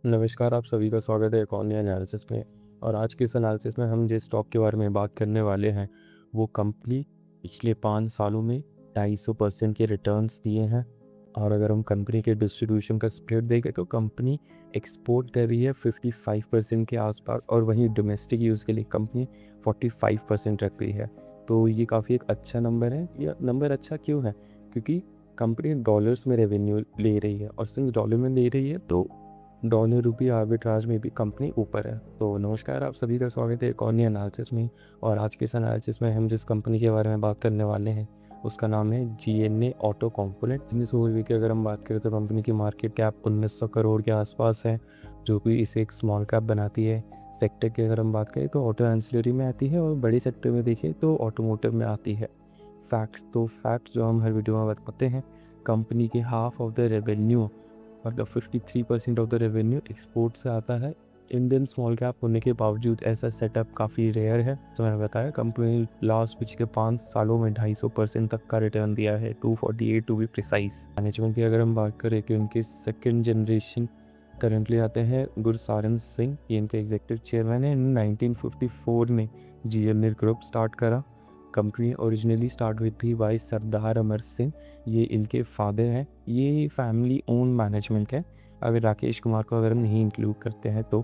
नमस्कार, आप सभी का स्वागत है एक और नए एनालिसिस में। और आज के इस एनालिसिस में हम जिस स्टॉक के बारे में बात करने वाले हैं वो कंपनी पिछले 5 सालों में 250% के रिटर्न्स दिए हैं। और अगर हम कंपनी के डिस्ट्रीब्यूशन का स्प्लिट देखें तो कंपनी एक्सपोर्ट कर रही है 55% के आसपास और वहीं डोमेस्टिक यूज़ के लिए कंपनी 45% रख रही है। तो ये काफ़ी एक अच्छा नंबर है। यह नंबर अच्छा क्यों है? क्योंकि कंपनी डॉलर्स में रेवेन्यू ले रही है और सिंस डॉलर में ले रही है तो डॉलर रुपी आर्बिट्राज में भी कंपनी ऊपर है। तो नमस्कार, आप सभी का स्वागत है एक और नए एनालिसिस में। और आज के इस एनालिसिस में हम जिस कंपनी के बारे में बात करने वाले हैं उसका नाम है GNA auto component. Business overview की अगर हम बात करें तो कंपनी की मार्केट कैप 1900 करोड़ के आसपास है, जो कि इसे एक स्मॉल कैप बनाती है। सेक्टर की अगर हम बात करें तो ऑटो एंसिलरी में आती है और बड़ी सेक्टर में देखें तो ऑटोमोटिव में आती है। फैक्ट्स जो हम हर वीडियो में बताते हैं, कंपनी के हाफ ऑफ द रेवेन्यू मतलब 53% ऑफ द रेवेन्यू एक्सपोर्ट से आता है। इंडियन स्मॉल कैप होने के बावजूद ऐसा सेटअप काफ़ी रेयर है। तो मैंने बताया कंपनी लास्ट पिछले 5 सालों में 250% तक का रिटर्न दिया है, 248 टू बी प्रिसाइज। मैनेजमेंट की अगर हम बात करें कि उनके सेकेंड जनरेशन करंटली आते हैं गुरसारन सिंह, ये इनके एग्जीक्यूटिव चेयरमैन है। 1954 में GNA ग्रुप स्टार्ट करा। कंपनी ओरिजिनली स्टार्ट हुई थी बाय सरदार अमर सिंह, ये इनके फादर हैं। ये फैमिली ओन मैनेजमेंट है। अगर राकेश कुमार को अगर हम नहीं इंक्लूड करते हैं तो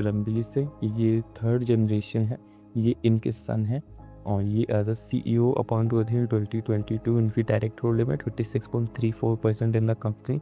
लंबी से ये थर्ड जनरेशन है, ये इनके सन है। और ये एज अ CEO अपॉइंट हुए थे 2022। इनकी डायरेक्ट होल्डिंग में 26.34% इन द कंपनी।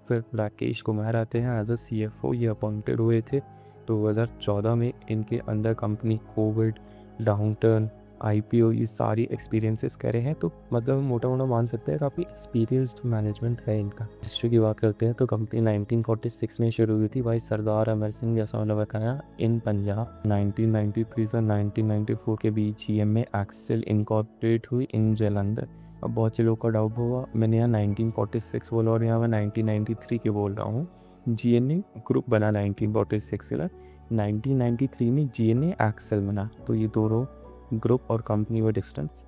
फिर राकेश कुमार आते हैं एज अ CFO, ये अपॉइंटेड हुए थे 2014 में। इनके under company Covid, downturn, IPO ये सारी एक्सपीरियंसेस करे हैं। तो मतलब मोटा मोटा मान सकते हैं काफ़ी एक्सपीरियंस्ड मैनेजमेंट है इनका। हिस्ट्री की बात करते हैं तो कंपनी 1946 में शुरू हुई थी भाई सरदार अमर सिंह, जैसा मैंने बताया, इन पंजाब। 1993 से 1994 के बीच GMA एक्सेल इनकॉर्पोरेट हुई इन जालंधर। अब बहुत से लोग का डाउट होगा, मैंने यहाँ 1946 बोला और यहाँ मैं 1993 के बोल रहा हूँ। GNA ग्रुप बना 1946 से, 1993 में GNA एक्सेल बना। तो ये दोनों ग्रुप और कंपनी व डिस्टेंस।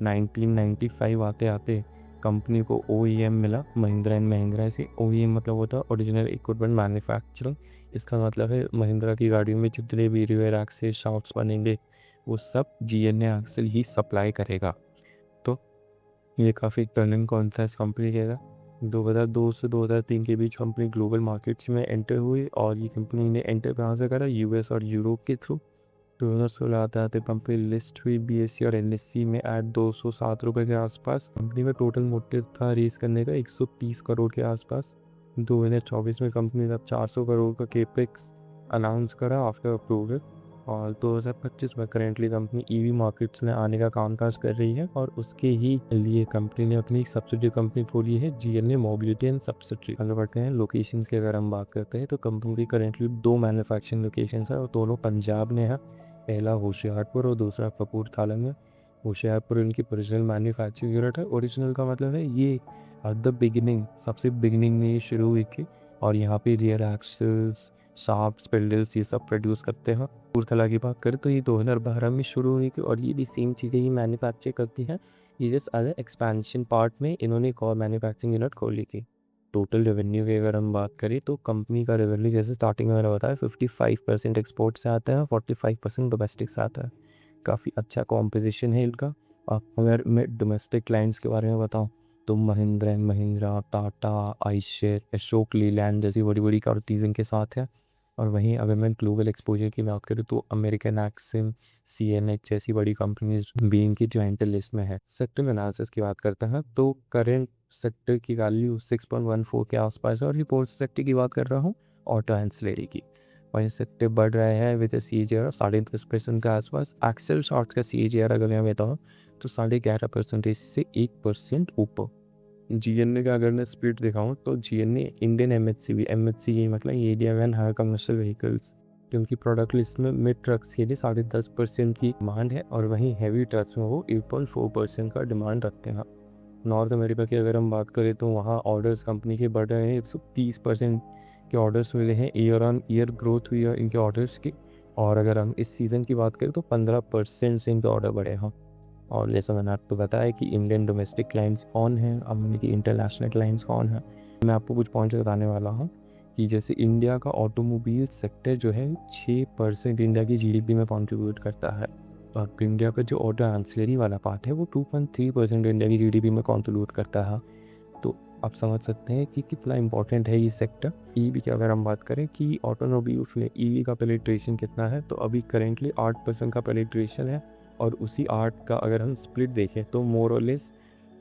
1995 आते आते कंपनी को OEM मिला महिंद्रा एंड महिंद्रा से। OEM मतलब होता है ओरिजिनल इक्विपमेंट मैन्युफैक्चरिंग। इसका मतलब है महिंद्रा की गाड़ियों में जितने भी रियर एक्सेल शाफ्ट्स बनेंगे वो सब GNA एक्सेल ही सप्लाई करेगा। तो ये काफ़ी टर्निंग पॉइंट था इस कंपनी का। 2002 से 2003 के बीच कंपनी ग्लोबल मार्केट्स में एंटर हुई और ये कंपनी ने एंटर कहाँ से करा? US और यूरोप के थ्रू। 2016 आते आते कंपनी लिस्ट हुई BSE और NSE में एट 207 रुपये के आसपास। कंपनी में टोटल मोटिव था रेस करने का 130 करोड़ के आसपास। 2024 में कंपनी ने 400 करोड़ का केपेक्स अनाउंस करा आफ्टर अप्रूवल। और 2025 में करेंटली कंपनी EV मार्केट्स में आने का कामकाज कर रही है और उसके ही लिए कंपनी ने अपनी सब्सिडी कंपनी खोली है GNA मोबिलिटी एंड सब्सिडी। अगर बढ़ते हैं लोकेशंस की अगर हम बात करते हैं तो कंपनी की करेंटली 2 मैन्युफैक्चरिंग लोकेशंस है और दोनों पंजाब में है। पहला होशियारपुर और दूसरा कपूरथला में। होशियारपुर इनकी ओरिजिनल मैन्युफैक्चरिंग यूनिट है। ओरिजिनल का मतलब है ये एट द बिगिनिंग, सबसे बिगिनिंग में ये शुरू हुई थी और यहाँ पे रियर एक्सेल्स, शाफ्ट्स, स्पिंडल्स ये सब प्रोड्यूस करते हैं। कपूरथला की बात करें तो ये 2012 में शुरू हुई थी और ये भी सेम चीज़ें ही मैन्युफैक्चर करती हैं। ये जस्ट एज एक्सपेंशन पार्ट में इन्होंने एक और मैन्युफैक्चरिंग यूनिट खोली थी। टोटल रेवेन्यू की अगर हम बात करें तो कंपनी का रेवेन्यू जैसे स्टार्टिंग में मैंने बताया 55% एक्सपोर्ट से आता है, 45% डोमेस्टिक से आता है। काफ़ी अच्छा कॉम्पोजिशन है इनका। अगर मैं डोमेस्टिक क्लाइंट्स के बारे में बताऊं तो महिंद्रा एंड महिंद्रा, टाटा, आइशर, अशोक लीलैंड जैसी बड़ी बड़ी कंपनीज इनके साथ है। और वहीं अगर मैं ग्लोबल एक्सपोजर की बात करूँ तो अमेरिकन एक्सिम, CNH जैसी बड़ी कंपनीज भी इनकी ज्वाइंट लिस्ट में है। सेक्टर एनालिसिस की बात करते हैं तो करेंट सेक्टर की वैल्यू 6.14 के आसपास है और रिपोर्ट सेक्टर की बात कर रहा हूँ ऑटो एंसिलरी की। और ये सेक्टर बढ़ रहा है विद CAGR 10.5% के आसपास। एक्सेल शॉर्ट्स का CAGR अगर मैं बताऊँ तो 11.5% से 1% ऊपर। GNA का अगर मैं स्प्लिट दिखाऊँ तो GNA इंडियन MHCV मतलब area van higher commercial vehicles, क्योंकि प्रोडक्ट लिस्ट में मिड ट्रक्स के लिए 10.5% की डिमांड है और वहीं हैवी ट्रक्स में वो 8.4% का डिमांड रखते हैं। नॉर्थ अमेरिका की अगर हम बात करें तो वहाँ ऑर्डर्स कंपनी के बढ़ रहे हैं। 130% के ऑर्डर्स मिले हैं, ईयर ऑन ईयर ग्रोथ हुई है इनके ऑर्डर्स की। और अगर हम इस सीज़न की बात करें तो 15% से इनके ऑर्डर बढ़े हैं। और जैसा मैंने आपको बताया कि इंडियन डोमेस्टिक क्लाइंट्स कौन हैं, अमेरिकी इंटरनेशनल क्लाइंट्स कौन हैं, मैं आपको कुछ पॉइंट्स बताने वाला हूँ कि जैसे इंडिया का ऑटोमोबाइल सेक्टर जो है 6% इंडिया की जीडीपी में कंट्रीब्यूट करता है, और इंडिया का जो ऑटो एंसिलरी वाला पार्ट है वो 2.3% इंडिया की जीडीपी में कंट्रीब्यूट करता है। तो आप समझ सकते हैं कि कितना इंपॉर्टेंट है ये सेक्टर। ईवी की अगर हम बात करें कि ऑटोमोबाइल्स में ईवी का पेनिट्रेशन कितना है, तो अभी करेंटली 8% का पेनिट्रेशन है, और उसी 8 का अगर हम स्प्लिट देखें तो मोर और लेस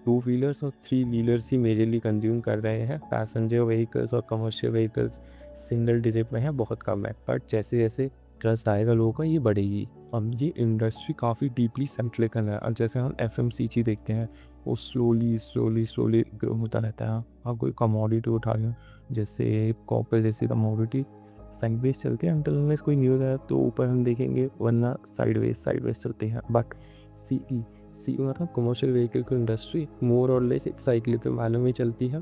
2 व्हीलर्स और 3 व्हीलर्स ही मेजरली कंज्यूम कर रहे हैं। पैसेंजर व्हीकल्स और कमर्शियल व्हीकल्स सिंगल डिजिट में है, बहुत कम है, बट जैसे जैसे ट्रस्ट आएगा लोगों का ये बढ़ेगी। अब ये इंडस्ट्री काफ़ी डीपली सेंट्रिकल है, और जैसे हम FMCG देखते हैं वो स्लोली ग्रो होता रहता है। आप कोई कमोडिटी उठा लें, जैसे कॉपर जैसी कमोडिटी साइडवेज चलते हैं अंटिल अनलेस कोई न्यूज़ है तो ऊपर हम देखेंगे, वरना साइडवेज चलते हैं। बट सी मतलब कमर्शियल व्हीकल की इंडस्ट्री मोर और लेस एक साइक्लिकल मैनर में चलती है।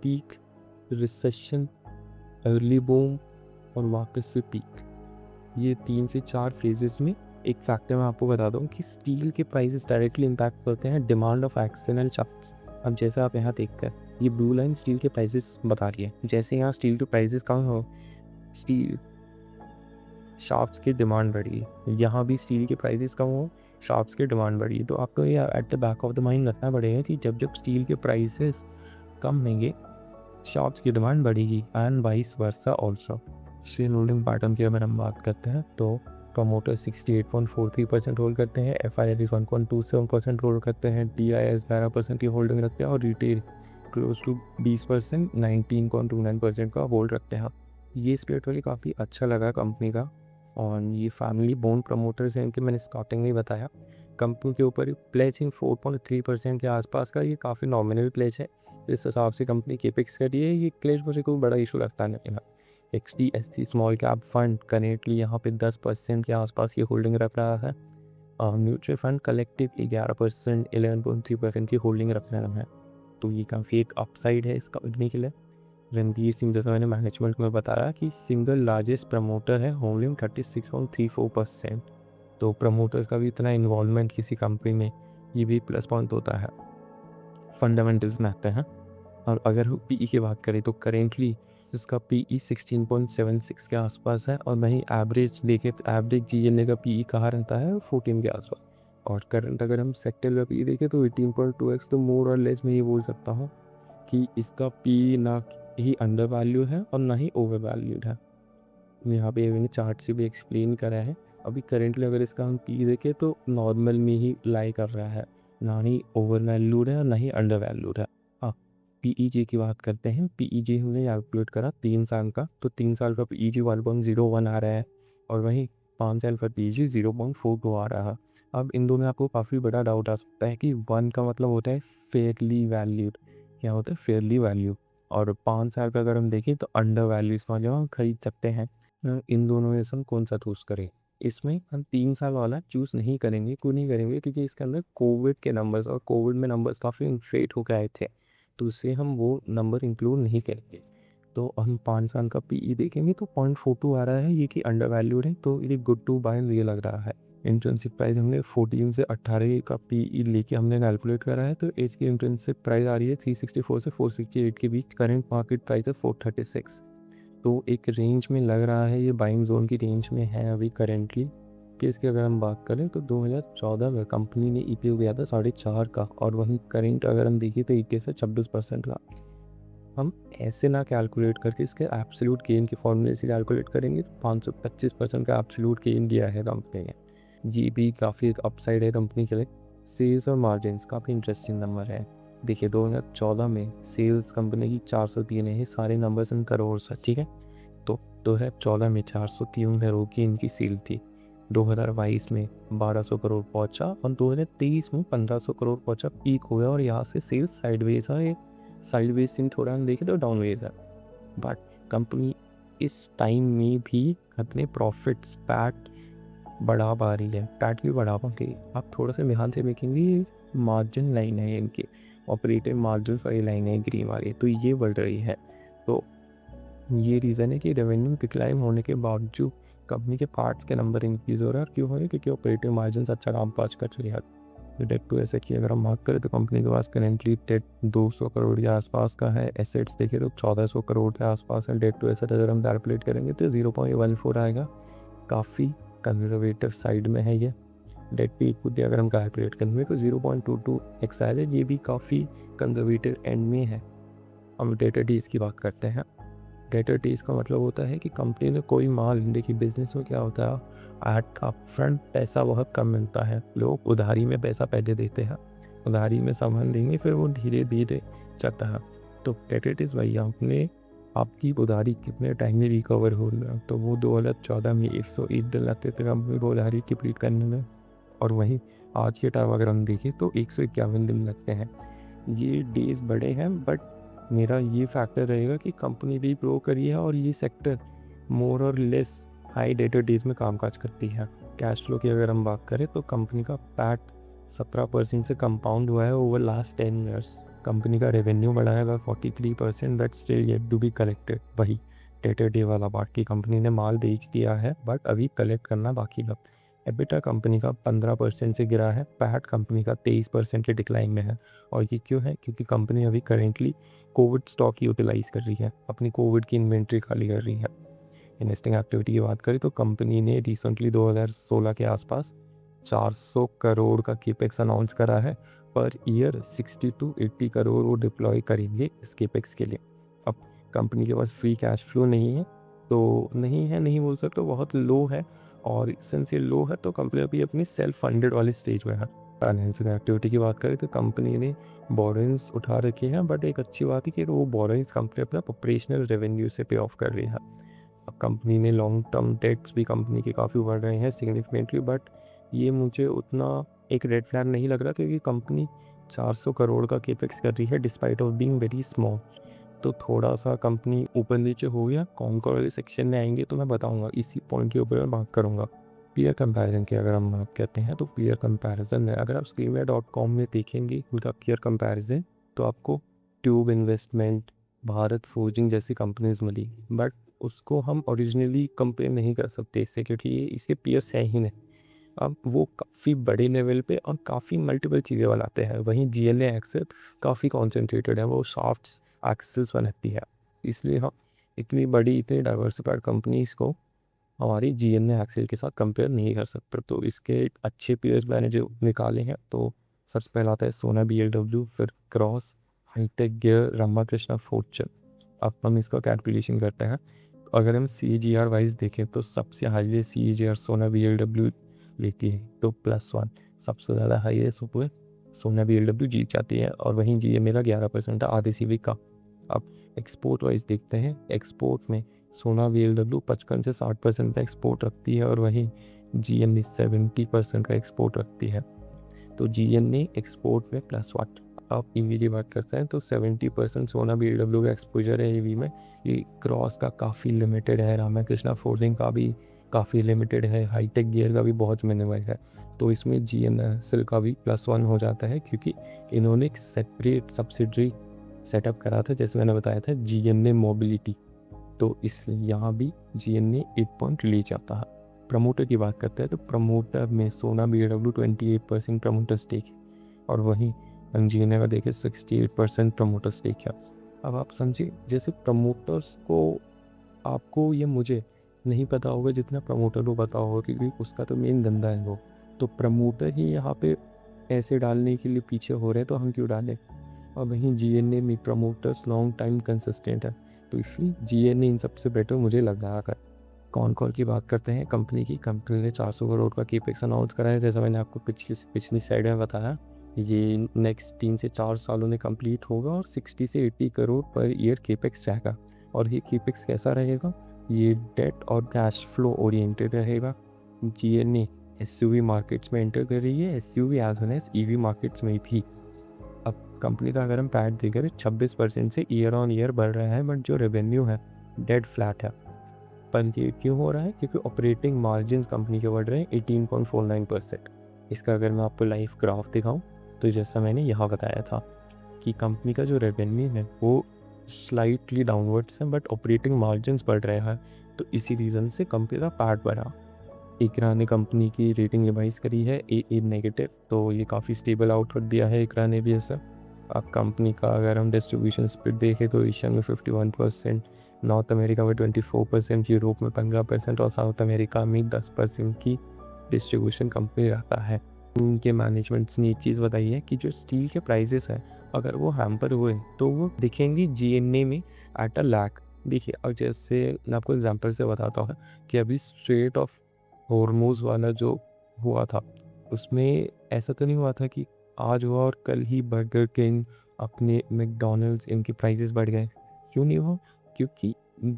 पीक, रिसेशन, अर्ली बूम और वापस से पीक, ये 3 से 4 फेजेस में। एक फैक्टर मैं आपको बता दूं कि स्टील के प्राइसेस डायरेक्टली इम्पैक्ट करते हैं डिमांड ऑफ एक्सटर्नल शाफ्ट्स। अब जैसे आप यहाँ देखकर ये ब्लू लाइन स्टील के प्राइसेस बता रही है, जैसे यहाँ स्टील के प्राइसेस कम हो, स्टील शाफ्ट्स की डिमांड बढ़ी, यहाँ भी स्टील के प्राइसेस कम हो, शाफ्ट्स की डिमांड बढ़ी। तो आपको ये at the back of the mind रखना पड़ेगा कि जब जब स्टील के प्राइसेस कम होंगे शाफ्ट्स की डिमांड बढ़ेगी, and vice versa also. Share holding pattern की अगर हम बात करते हैं तो प्रमोटर 68.43% होल्ड करते हैं, FIRS 1.27% होल्ड करते हैं, DIS 11% की होल्डिंग रखते हैं, और रिटेल क्लोज टू 20% 19.29% का होल्ड रखते हैं। ये स्प्लिट वाली काफ़ी अच्छा लगा कंपनी का, और ये फैमिली बोन प्रमोटर्स हैं इनके, मैंने स्टार्टिंग में बताया। कंपनी के ऊपर प्लेज 4.3% के आसपास का, ये काफ़ी नॉमिनल प्लेज है। इस हिसाब से कंपनी केपेक्स करी है, ये प्लेज मुझे कोई बड़ा इशू लगता नहीं है। XDSC small cap fund currently यहाँ पे 10% के आसपास की होल्डिंग रख रहा है, और म्यूचुअल फंड कलेक्टिव 11% 11.3% की होल्डिंग रख रहा है। तो ये काफ़ी एक अपसाइड है इस कंपनी के लिए। रणधीर सिंह, जैसा मैंने मैनेजमेंट में बताया कि सिंगल लार्जेस्ट प्रमोटर है, होल्डिंग 36.34%। तो प्रमोटर्स का भी इतना इन्वॉल्वमेंट किसी कंपनी में, ये भी प्लस पॉइंट होता है, फंडामेंटल्स में आते हैं। और अगर PE की बात करें तो करेंटली इसका PE 16.76 के आसपास है, और वहीं एवरेज देखें तो एवरेज GNA का PE कहाँ रहता है 14 के आसपास। और करंट अगर हम सेक्टर का PE देखें तो 18.2x। तो मोर और लेस मैं ये बोल सकता हूँ कि इसका PE ना ही अंडर वैल्यू है और ना ही ओवर वैल्यूड है। यहाँ पे मैंने चार्ट से भी एक्सप्लेन करा है। अभी करेंटली अगर इसका हम PE देखें तो नॉर्मल में ही लाई कर रहा है, ना ही ओवर वैल्यूड है और ना ही अंडर वैल्यूड है। PEG की बात करते हैं, PEG हमने कैलकुलेट करा 3 साल का, तो 3 साल का PEG 1.01 आ रहा है, और वहीं 5 साल का PEG 0.42 आ रहा है। अब इन दोनों में आपको काफ़ी बड़ा डाउट आ सकता है कि 1 का मतलब होता है फेयरली वैल्यूड, क्या होता है फेयरली वैल्यू, और 5 साल का अगर हम देखें तो अंडर वैल्यू, इसमें जो हम खरीद सकते हैं। इन दोनों में से हम कौन सा चूज़ करें? इसमें हम 3 साल वाला चूज़ नहीं करेंगे। क्यों नहीं करेंगे? क्योंकि इसके अंदर कोविड के नंबर्स, और कोविड में नंबर्स काफ़ी इन्फ्लेट होकर आए थे, तो उससे हम वो नंबर इंक्लूड नहीं करेंगे। तो हम 5 साल का PE देखेंगे तो 0.42 आ रहा है, ये कि अंडर वैल्यूड है, तो ये गुड टू बाय ये लग रहा है। इंट्रिंसिक प्राइस हमने 14 से 18 का PE लेके हमने कैलकुलेट करा है, तो एज की इंट्रिंसिक प्राइस आ रही है 364 से 468 के बीच। करंट मार्केट प्राइस है 436, तो एक रेंज में लग रहा है, ये बाइंग जोन की रेंज में है अभी करेंटली। कि इसकी अगर हम बात करें तो 2014 में कंपनी ने EPO दिया था 4.5 का, और वहीं करंट अगर हम देखिए तो EPS है 26% का। हम ऐसे ना कैलकुलेट करके इसके एब्सोल्यूट गेन के फॉर्मूले से कैलकुलेट करेंगे तो 525% का एब्सोल्यूट गेन दिया है कंपनी ने। ये भी काफ़ी एक अपसाइड है कंपनी के लिए। सेल्स और मार्जिन काफ़ी इंटरेस्टिंग नंबर है। देखिए 2014 में सेल्स कंपनी की 403 है, सारे नंबर्स इन करोड़ से, ठीक है। तो 2014 में 403 करोड़ की इनकी सेल थी, 2022 में 1200 करोड़ पहुंचा, और 2023 में 1500 करोड़ पहुंचा, पीक हो गया, और यहाँ से सेल्स साइडवेज है। साइडवेज से थोड़ा हम देखें तो डाउनवेज है, बट कंपनी इस टाइम में भी अपने प्रॉफिट्स पैट बढ़ा पा रही है, पैट भी बढ़ा पा रही है। आप थोड़ा सा ध्यान से देखेंगे, मार्जिन लाइन है इनकी, ऑपरेटिव मार्जिन वाली लाइन है ग्रीन वाली, तो ये बढ़ रही है। तो ये रीज़न है कि रेवेन्यू डिक्लाइन होने के बावजूद कंपनी के पार्ट्स के नंबर इंक्रीज हो रहा है। क्यों हो रहा है? क्योंकि ऑपरेटिव मार्जिन अच्छा काम काज कर रही है। डेट टू एसेट की अगर हम बात करें तो कंपनी के पास करेंटली डेट 200 करोड़ के आसपास का है। एसेट्स देखिए तो 1400 करोड़ के आसपास है। डेट टू एसेट अगर हम कैलकुलेट करेंगे तो 0.14 आएगा, काफ़ी कंजर्वेटिव साइड में है ये। डेट टू इक्विटी अगर हम कैलकुलेट करेंगे तो 0.22x आएगा, ये भी काफ़ी कंजर्वेटिव एंड में है। हम डेटर डेज की बात करते हैं। डेटर डेज का मतलब होता है कि कंपनी ने कोई माल, देखिए बिजनेस में क्या होता है, एट अप फ्रंट पैसा बहुत कम मिलता है, लोग उधारी में पैसा पहले देते हैं, उधारी में सामान देंगे फिर वो धीरे धीरे चलता है। तो डेटर डेज भाई आपने आपकी उधारी कितने टाइम में रिकवर हो रहा है, तो वो 2014 में 101 दिन लगते थे कंपनी को उधारी कंप्लीट करने में, और वहीं आज के टाइम अगर हम देखें तो 151 दिन लगते हैं। ये डेज बड़े हैं, बट मेरा ये फैक्टर रहेगा कि कंपनी भी ग्रो करी है और ये सेक्टर मोर और लेस हाई डेटर डेज में कामकाज करती है। कैश फ्लो की अगर हम बात करें तो कंपनी का पैट 17% से कंपाउंड हुआ है ओवर लास्ट 10 ईयर्स। कंपनी का रेवेन्यू बढ़ा है 43%, that still yet to be collected. वही डेटर डे वाला बात की कंपनी ने माल बेच दिया है बट अभी कलेक्ट करना बाकी है। एबिटा कंपनी का 15% से गिरा है, पैट कंपनी का 23% के डिक्लाइन में है। और ये क्यों है? क्योंकि कंपनी अभी करेंटली कोविड स्टॉक यूटिलाइज कर रही है, अपनी कोविड की इन्वेंट्री खाली कर रही है। इन्वेस्टिंग एक्टिविटी की बात करें तो कंपनी ने रिसेंटली 2016 के आसपास 400 करोड़ का केपेक्स अनाउंस करा है। पर ईयर 60 to 80 करोड़ वो डिप्लॉय करेंगे इस केपेक्स के लिए। अब कंपनी के पास फ्री कैश फ्लो नहीं है, तो नहीं बोल सकते, बहुत लो है, और सिंस ये लो है तो कंपनी अभी अपनी सेल्फ फंडेड वाली स्टेज में है। फाइनेंशियल एक्टिविटी की बात करें तो कंपनी ने बोरोइंग्स उठा रखे हैं, बट एक अच्छी बात है कि वो बोरोइंग्स कंपनी अपना ऑपरेशनल रेवेन्यू से पे ऑफ कर रही है। अब कंपनी ने लॉन्ग टर्म डेट्स भी कंपनी के काफ़ी बढ़ रहे हैं सिग्निफिकेंटली, बट ये मुझे उतना एक रेड फ्लैग नहीं लग रहा, क्योंकि कंपनी 400 करोड़ का केपेक्स कर रही है despite of being very small. तो थोड़ा सा कंपनी ऊपर नीचे हो गया। कौन वाले सेक्शन में आएंगे तो मैं बताऊंगा, इसी पॉइंट के ऊपर मैं बात करूंगा। पीयर कंपैरिजन की अगर हम बात कहते हैं तो पीयर कंपैरिजन है, अगर आप स्क्रीनवेयर.com में देखेंगे उनका पीयर कंपैरिजन तो आपको ट्यूब इन्वेस्टमेंट, भारत फोर्जिंग जैसी कंपनीज मिली, बट उसको हम ओरिजिनली कंपेयर नहीं कर सकते इससे, क्योंकि ये इसके पीयर्स है ही नहीं। अब वो काफ़ी बड़े लेवल पे और काफ़ी मल्टीपल चीज़ें बनाते हैं। वहीं GNA एक्सेल काफ़ी कॉन्सेंट्रेटेड है, वो सॉफ्ट एक्सेल्स बनाती है, इसलिए हम इतनी बड़ी इतनी डाइवर्सिफाइड कंपनीज को हमारी GNA एक्सेल के साथ कंपेयर नहीं कर सकते। तो इसके अच्छे पीयर्स मैंने जो निकाले हैं तो सबसे पहला आता है सोना BLW, फिर क्रॉस, हाईटेक गियर, रामाकृष्णा फोर्चर। अब हम इसका कैलकुलेशन करते हैं। तो अगर हम CAGR वाइज देखें तो सबसे हाईएस्ट CAGR सोना BLW लेती है, तो +1 सबसे ज़्यादा हाईएस्ट ऊपर सोना BLW जीत जाती है, और वहीं GNA का 11% है, आधे CV का। अब एक्सपोर्ट वाइज देखते हैं, एक्सपोर्ट में सोना BLW 55 से 60% का एक्सपोर्ट रखती है, और वहीं GNA 70% का एक्सपोर्ट रखती है। तो GNA एक्सपोर्ट में +1। आप EV की बात करते हैं तो 70% सोना BLW का एक्सपोजर है EV में। ये क्रॉस का काफ़ी लिमिटेड है, रामाकृष्णा फोर्जिंग का भी काफ़ी लिमिटेड है, हाईटेक गियर का भी बहुत मिनिमल है। तो इसमें GNA का भी +1 हो जाता है, क्योंकि इन्होंने एक सेपरेट सब्सिडरी सेटअप करा था, जैसे मैंने बताया था GNA मोबिलिटी, तो इसलिए यहाँ भी GNA 8 पॉइंट ले जाता है। प्रमोटर की बात करते हैं तो प्रमोटर में सोना BLW 28% प्रमोटर स्टेक है, और वहीं GNA का देखें 68% प्रमोटर स्टेक है। अब आप समझिए, जैसे प्रमोटर्स को आपको ये मुझे नहीं पता होगा जितना प्रमोटर को पता होगा, क्योंकि उसका तो मेन धंधा है वो। तो प्रमोटर ही यहाँ पे ऐसे डालने के लिए पीछे हो रहे हैं, तो हम क्यों डालें? और वहीं GNA में प्रमोटर्स लॉन्ग टाइम कंसिस्टेंट है, तो इसलिए GNA इन सबसे बेटर मुझे लग रहा है। कॉनकॉर की बात करते हैं कंपनी की। कंपनी ने 400 करोड़ का केपेक्स अनाउंस करा है, जैसा मैंने आपको पिछली साइड में बताया। ये नेक्स्ट 3 से 4 सालों में कंप्लीट होगा, और 60 से 80 करोड़ पर ईयर केपेक्स जाएगा। और ये केपेक्स कैसा रहेगा? ये डेट और कैश फ्लो ओरिएंटेड रहेगा। GNA SUV मार्केट्स में एंटर कर रही है, SUV as well as EV markets में भी। अब कंपनी का अगर हम पैट देखें 26% से ईयर ऑन ईयर बढ़ रहा है, बट जो रेवेन्यू है डेड फ्लैट है। पर ये क्यों हो रहा है? क्योंकि ऑपरेटिंग मार्जिन कंपनी के बढ़ रहे हैं 18.49%। इसका अगर मैं आपको लाइव ग्राफ दिखाऊं तो जैसा मैंने यहाँ बताया था कि कंपनी का जो रेवेन्यू है वो स्लाइटली डाउनवर्ड्स है, बट ऑपरेटिंग मार्जिन बढ़ रहे हैं, तो इसी रीज़न से कंपनी का पैट बढ़ा। इकरा ने कंपनी की रेटिंग रिवाइज करी है AA नेगेटिव, तो ये काफ़ी स्टेबल आउटपुट दिया है इकरा ने भी ऐसा। अब कंपनी का अगर हम डिस्ट्रीब्यूशन स्प्लिट देखें तो एशिया में 51%, नॉर्थ अमेरिका में 24%, यूरोप में 15% और साउथ अमेरिका में 10% की डिस्ट्रीब्यूशन कंपनी रहता है। उनके मैनेजमेंट्स ने एक चीज़ बताई है कि जो स्टील के प्राइजेस हैं अगर वो हैम्पर हुए तो वो दिखेंगी GNA में एट अ लैक। देखिए, अब जैसे मैं आपको एग्जांपल से बताता हूँ कि अभी स्ट्रेट ऑफ हॉर्मुज़ वाला जो हुआ था उसमें ऐसा तो नहीं हुआ था कि आज हुआ और कल ही बर्गर किंग, अपने मैकडॉनल्ड्स, इनके प्राइजेस बढ़ गए। क्यों नहीं हुआ? क्योंकि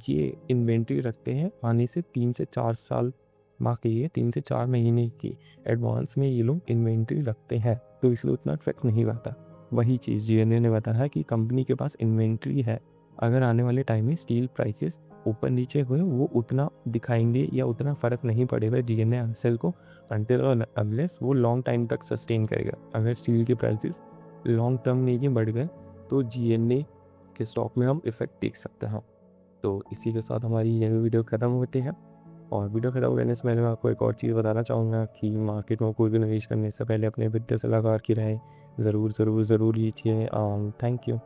ये इन्वेंट्री रखते हैं आने से 3 से 4 साल, माँ कहिए 3 से 4 महीने की एडवांस में ये लोग इन्वेंट्री रखते हैं, तो इसलिए उतना इफेक्ट नहीं रहता। वही चीज़ GNA ने बताया कि कंपनी के पास इन्वेंट्री है, अगर आने वाले टाइम में स्टील प्राइसेस ऊपर नीचे हुए वो उतना दिखाएंगे या उतना फ़र्क नहीं पड़ेगा GNA एंसेल को, अनटिल और अनलेस वो लॉन्ग टाइम तक सस्टेन करेगा। अगर स्टील के प्राइसेस लॉन्ग टर्म में ही बढ़ गए तो GNA के स्टॉक में हम इफेक्ट देख सकते हैं। तो इसी के साथ हमारी यह वीडियो ख़त्म होती है। और वीडियो ख़त्म करने से पहले मैं आपको एक और चीज़ बताना चाहूँगा कि मार्केट में कोई भी निवेश करने से पहले अपने वित्तीय सलाहकार की राय ज़रूर लीजिए। Thank you.